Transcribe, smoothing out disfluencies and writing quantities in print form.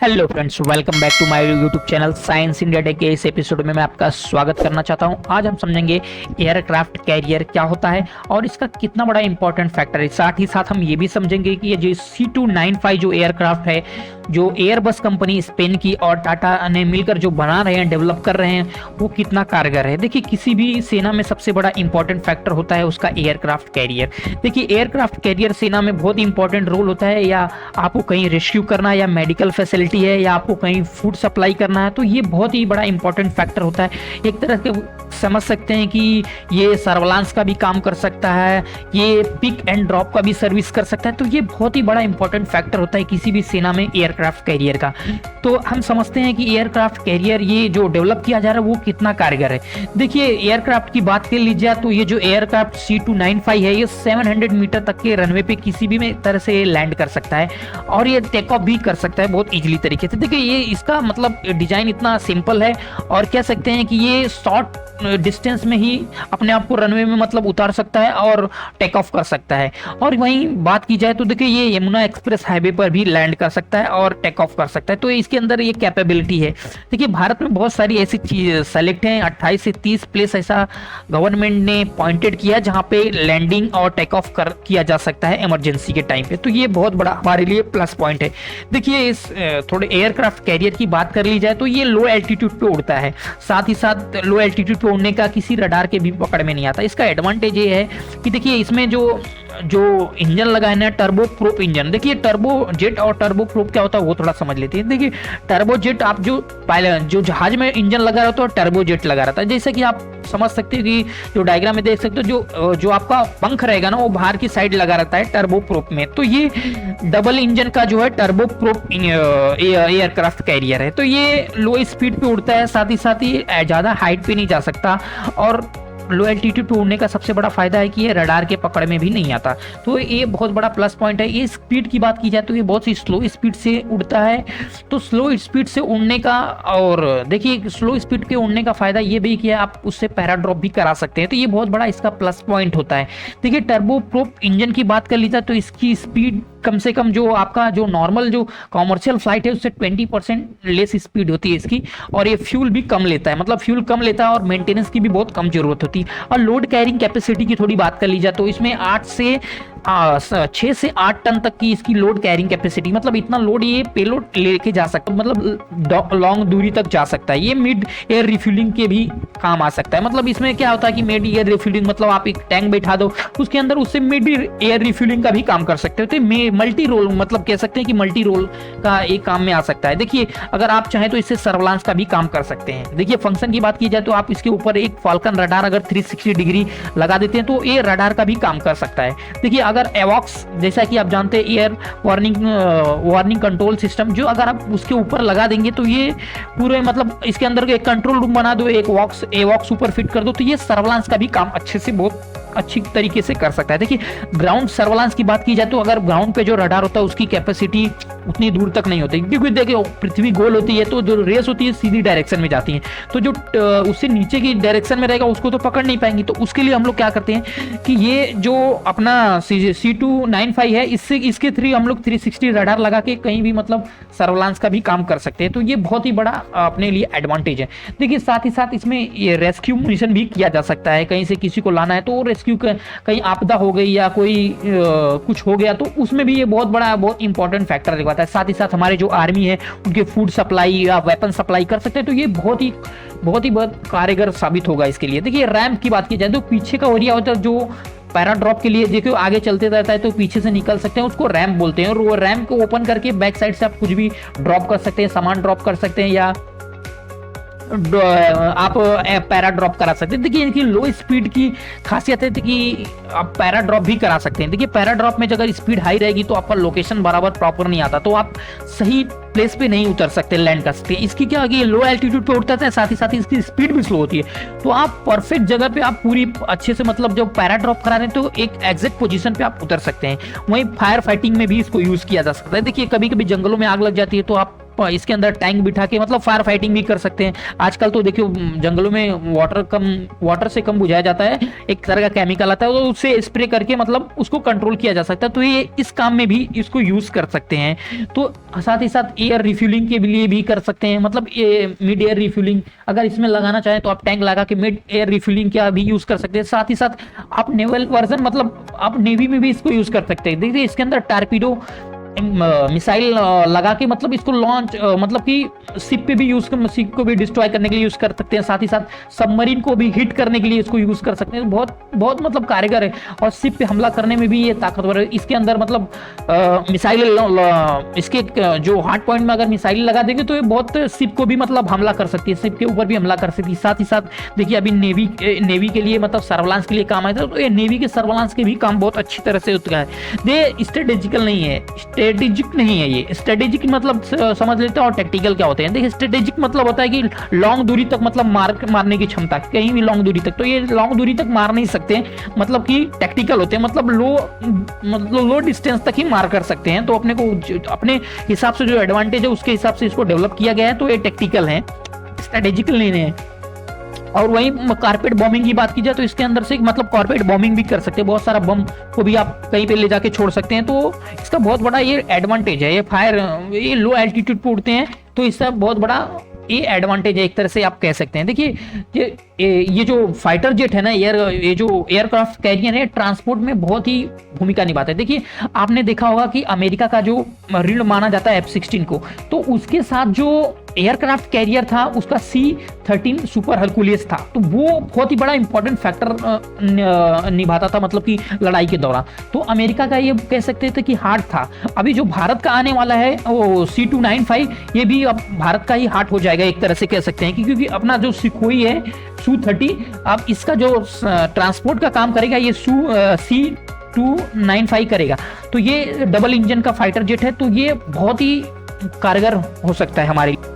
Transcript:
Hello friends, welcome back to my YouTube channel science India day के इस episode में मैं आपका स्वागत करना चाहता हूं। आज हम समझेंगे एयरक्राफ्ट कैरियर क्या होता है और इसका कितना बड़ा इंपॉर्टेंट फैक्टर है। साथ ही साथ हम ये भी समझेंगे कि ये जो C295 जो एयरक्राफ्ट है, जो एयरबस कंपनी स्पेन की और टाटा ने मिलकर जो बना रहे हैं, डेवलप कर रहे हैं, वो कितना कारगर है। देखिए, किसी भी सेना में सबसे बड़ा इंपॉर्टेंट फैक्टर होता है उसका एयरक्राफ्ट कैरियर। देखिए, एयरक्राफ्ट कैरियर सेना में बहुत इंपॉर्टेंट रोल होता है। या आपको कहीं रेस्क्यू करना है, या मेडिकल फैसिलिटी है, या आपको कहीं फूड सप्लाई करना है, तो ये बहुत ही बड़ा इंपॉर्टेंट फैक्टर होता है। एक तरह के समझ सकते हैं कि ये सर्विलांस का भी काम कर सकता है, ये पिक एंड ड्रॉप का भी सर्विस कर सकता है। तो ये बहुत ही बड़ा इंपॉर्टेंट फैक्टर होता है किसी भी सेना में एयरक्राफ्ट कैरियर का। तो हम समझते हैं कि एयरक्राफ्ट कैरियर ये जो डेवलप किया जा रहा है वो कितना कारगर है। देखिए, एयरक्राफ्ट की बात कर लीजिए तो ये जो एयरक्राफ्ट C295 है, ये 700 मीटर तक के रनवे पे किसी भी तरह से लैंड कर सकता है और ये टेक ऑफ भी कर सकता है बहुत इजीली तरीके से। देखिए, ये इसका मतलब डिजाइन इतना सिंपल है और कह सकते हैं कि ये शॉर्ट डिस्टेंस में ही अपने आप को रनवे में मतलब उतार सकता है और टेक ऑफ कर सकता है। और वहीं बात की जाए तो देखिए, ये यमुना एक्सप्रेस हाईवे पर भी लैंड कर सकता है और टेक ऑफ कर सकता है। तो इसके अंदर ये कैपेबिलिटी है। देखिए, भारत में बहुत सारी ऐसी चीज सेलेक्ट हैं, 28 से 30 प्लेस ऐसा गवर्नमेंट ने पॉइंटेड किया जहां पे लैंडिंग और टेक ऑफ किया जा सकता है इमरजेंसी के टाइम पे। तो ये बहुत बड़ा हमारे लिए प्लस पॉइंट है। देखिए, इस थोड़े एयरक्राफ्ट कैरियर की बात कर ली जाए तो ये लो एल्टीट्यूड पे उड़ता है। साथ ही साथ लो एल्टीट्यूड पे उड़ने का किसी रडार के भी पकड़ में नहीं आता। इसका एडवांटेज ये है कि देखिए, इसमें जो इंजन लगा है ना, टर्बो प्रोप इंजन। देखिए, टर्बो जेट और टर्बो प्रोप क्या होता है वो थोड़ा समझ लेते हैं। देखिए, टर्बो जेट आप जो जहाज में इंजन लगा रहता है तो टर्बो जेट लगा रहता है। जैसे कि आप समझ सकते हो कि जो डायग्राम में देख सकते हो, जो आपका पंख रहेगा ना, वो बाहर की साइड लगा रहता है टर्बो प्रोप में। तो ये डबल इंजन का जो है टर्बो प्रोप एयरक्राफ्ट कैरियर है। तो ये लो स्पीड पे उड़ता है, साथ ही ज्यादा हाइट पे नहीं जा सकता। और लो एल्टीट्यूड पे उड़ने का सबसे बड़ा फायदा है कि ये रडार के पकड़ में भी नहीं आता। तो ये बहुत बड़ा प्लस पॉइंट है। ये स्पीड की बात की जाए तो ये बहुत ही स्लो स्पीड से उड़ता है। तो स्लो स्पीड से उड़ने का, और देखिए, स्लो स्पीड के उड़ने का फायदा ये भी कि आप उससे पैराड्रॉप भी करा सकते हैं। तो ये बहुत बड़ा इसका प्लस पॉइंट होता है। देखिए, टर्बो प्रोप इंजन की बात कर ली जाए तो इसकी स्पीड कम से कम जो आपका जो नॉर्मल जो कॉमर्शियल फ्लाइट है उससे 20% लेस स्पीड होती है इसकी। और ये फ्यूल भी कम लेता है, मतलब फ्यूल कम लेता है और मेंटेनेंस की भी बहुत कम जरूरत होती है। और लोड कैरिंग कैपेसिटी की थोड़ी बात कर ली जाए तो इसमें 6 से 8 टन तक की इसकी लोड कैरिंग कैपेसिटी, मतलब इतना लोड ये पेलोड लेके जा सकता है, मतलब लॉन्ग दूरी तक जा सकता है। ये मिड एयर रिफ्यूलिंग के भी काम आ सकता है। मतलब इसमें क्या होता है कि मिड एयर रिफ्यूलिंग, मतलब आप एक टैंक बैठा दो उसके अंदर, उससे मिड एयर रिफ्यूलिंग का भी काम कर सकते हो। तो मल्टी रोल, मतलब कह सकते हैं कि मल्टी रोल का एक काम में आ सकता है। देखिए, अगर आप चाहें तो इससे सर्विलांस का भी काम कर सकते हैं। देखिए, फंक्शन की बात की जाए तो आप इसके ऊपर एक फाल्कन रडार अगर 360 डिग्री लगा देते हैं तो ये रडार का भी काम कर सकता है। देखिए, अगर एवॉक्स, जैसा कि आप जानते हैं, एयर वार्निंग कंट्रोल सिस्टम, जो अगर आप उसके ऊपर लगा देंगे तो ये पूरे, मतलब इसके अंदर एक कंट्रोल रूम बना दो, एक एवॉक्स ऊपर फिट कर दो, तो ये सर्विलांस का भी काम अच्छे से, बहुत अच्छी तरीके से कर सकता है। देखिए, ग्राउंड सर्विलांस की बात की जाए तो अगर ग्राउंड पे जो रडार होता है उसकी कैपेसिटी उतनी दूर तक नहीं होती, क्योंकि देखिए पृथ्वी गोल होती है तो जो रेस होती है सीधी डायरेक्शन में जाती है। तो जो उससे नीचे की डायरेक्शन में रहेगा उसको तो पकड़ नहीं पाएंगी। तो उसके लिए हम लोग क्या करते हैं कि ये जो अपना C295 है, इसके थ्रू हम लोग 360 रडार लगा के कहीं भी, मतलब सर्विलांस का भी काम कर सकते हैं। तो ये बहुत ही बड़ा अपने लिए एडवांटेज है। देखिए, साथ ही साथ इसमें ये रेस्क्यू मिशन भी किया जा सकता है। कहीं से किसी को लाना है तो कहीं आपदा हो गई या कोई कुछ हो गया तो उसमें भी ये बहुत इंपॉर्टेंट फैक्टर दिखाता है। साथ ही साथ हमारे जो आर्मी है उनके फूड सप्लाई या वेपन सप्लाई कर सकते हैं। तो ये बहुत ही कारगर साबित होगा इसके लिए। देखिए, रैम्प की बात की जाए तो पीछे का एरिया होता है जो पैराड्रॉप के लिए, देखिए आगे चलते रहता है तो पीछे से निकल सकते हैं, उसको रैम्प बोलते हैं। और वो रैम्प को ओपन करके बैक साइड से आप कुछ भी ड्रॉप कर सकते हैं, सामान ड्रॉप कर सकते हैं या आप पैरा ड्रॉप करा सकते हैं। देखिए, इनकी लो स्पीड की खासियत है कि आप पैरा ड्रॉप भी करा सकते हैं। देखिए, पैरा ड्रॉप में अगर स्पीड हाई रहेगी तो आपका लोकेशन बराबर प्रॉपर नहीं आता, तो आप सही प्लेस पे नहीं उतर सकते, लैंड कर सकते हैं। इसकी क्या होगी, लो एल्टीट्यूड पे उड़ता है, साथ ही इसकी स्पीड भी स्लो होती है। तो आप परफेक्ट जगह पे आप पूरी अच्छे से, मतलब जब पैरा ड्रॉप करा रहे हैं तो एक एग्जैक्ट पोजीशन पे आप उतर सकते हैं। वहीं फायर फाइटिंग में भी इसको यूज किया जा सकता है। देखिए, कभी कभी जंगलों में आग लग जाती है तो आप इसके अंदर टैंक बिठा के मतलब फायर फाइटिंग भी कर सकते हैं। आजकल तो देखियो जंगलों में वाटर से कम बुझाया जाता है, एक तरह का केमिकल आता है, तो उससे स्प्रे करके मतलब उसको कंट्रोल किया जा सकता है। तो ये इस काम में भी इसको यूज कर सकते हैं। तो साथ ही साथ एयर रिफ्यूलिंग के लिए भी कर सकते हैं, मतलब मिड एयर रिफ्यूलिंग अगर इसमें लगाना चाहें तो आप टैंक लगा के मिड एयर रिफ्यूलिंग का भी यूज कर सकते हैं। साथ ही साथ आप नेवल वर्जन मतलब आप नेवी में भी इसको यूज कर सकते हैं। देखिए इसके अंदर टारपीडो मिसाइल लगा के मतलब इसको लॉन्च मतलब कि शिप पे भी यूज कर, शिप को भी डिस्ट्रॉय करने के लिए यूज कर सकते हैं। साथ ही साथ सबमरीन को भी हिट करने के लिए इसको यूज कर सकते हैं। बहुत बहुत मतलब कारगर है और शिप पे हमला करने में भी ये ताकतवर है। इसके अंदर मतलब मिसाइल इसके जो हार्ड पॉइंट में अगर मिसाइल लगा देंगे तो ये बहुत शिप को भी मतलब हमला कर सकती है, शिप के ऊपर भी हमला कर सकती है। साथ ही साथ देखिए अभी नेवी के लिए मतलब सर्वेलांस के लिए काम आया था, तो ये नेवी के सर्वेलांस के भी काम बहुत अच्छी तरह से होता है। ये स्ट्रेटेजिकल नहीं है, स्ट्रेटेजिक नहीं है। ये स्ट्रेटेजिक मतलब समझ लेते हैं और टैक्टिकल क्या होते हैं। देखिए स्ट्रेटेजिक मतलब होता है कि लॉन्ग दूरी तक मतलब मारने की क्षमता, कहीं भी लॉन्ग दूरी तक। तो ये लॉन्ग दूरी तक मार नहीं सकते, मतलब कि टैक्टिकल होते हैं, मतलब लो डिस्टेंस तक ही मार कर सकते हैं। तो अपने को अपने हिसाब से जो एडवांटेज है उसके हिसाब से इसको डेवलप किया गया है। तो ये टैक्टिकल है, स्ट्रेटेजिकल नहीं है। और वही कारपेट बॉम्बिंग की बात की जाए तो इसके अंदर से मतलब कारपेट बॉम्बिंग भी कर सकते हैं, बहुत सारा बम को भी आप कहीं पे ले जाके छोड़ सकते हैं। तो इसका बहुत बड़ा ये एडवांटेज है। ये लो एल्टीट्यूड पे उड़ते हैं, तो इसका बहुत बड़ा ये एडवांटेज है, एक तरह से आप कह सकते हैं। देखिए ये जो फाइटर जेट है ना, ये जो एयरक्राफ्ट कैरियर है, ट्रांसपोर्ट में बहुत ही भूमिका निभाता है। देखिए आपने देखा होगा कि अमेरिका का जो ऋण माना जाता है F-16 को, तो उसके साथ जो एयरक्राफ्ट कैरियर था उसका C-13 सुपर हरकुलियस था। तो वो बहुत ही बड़ा इंपॉर्टेंट फैक्टर निभाता था, मतलब कि लड़ाई के दौरान। तो अमेरिका का ये कह सकते थे कि हार्ट था। अभी जो भारत का आने वाला है वो C-295, ये भी अब भारत का ही हार्ट हो जाएगा, एक तरह से कह सकते हैं। क्योंकि अपना जो सुखोई है Su-30, अब इसका जो ट्रांसपोर्ट का काम करेगा ये C-295 करेगा। तो ये डबल इंजन का फाइटर जेट है, तो ये बहुत ही कारगर हो सकता है हमारे लिए।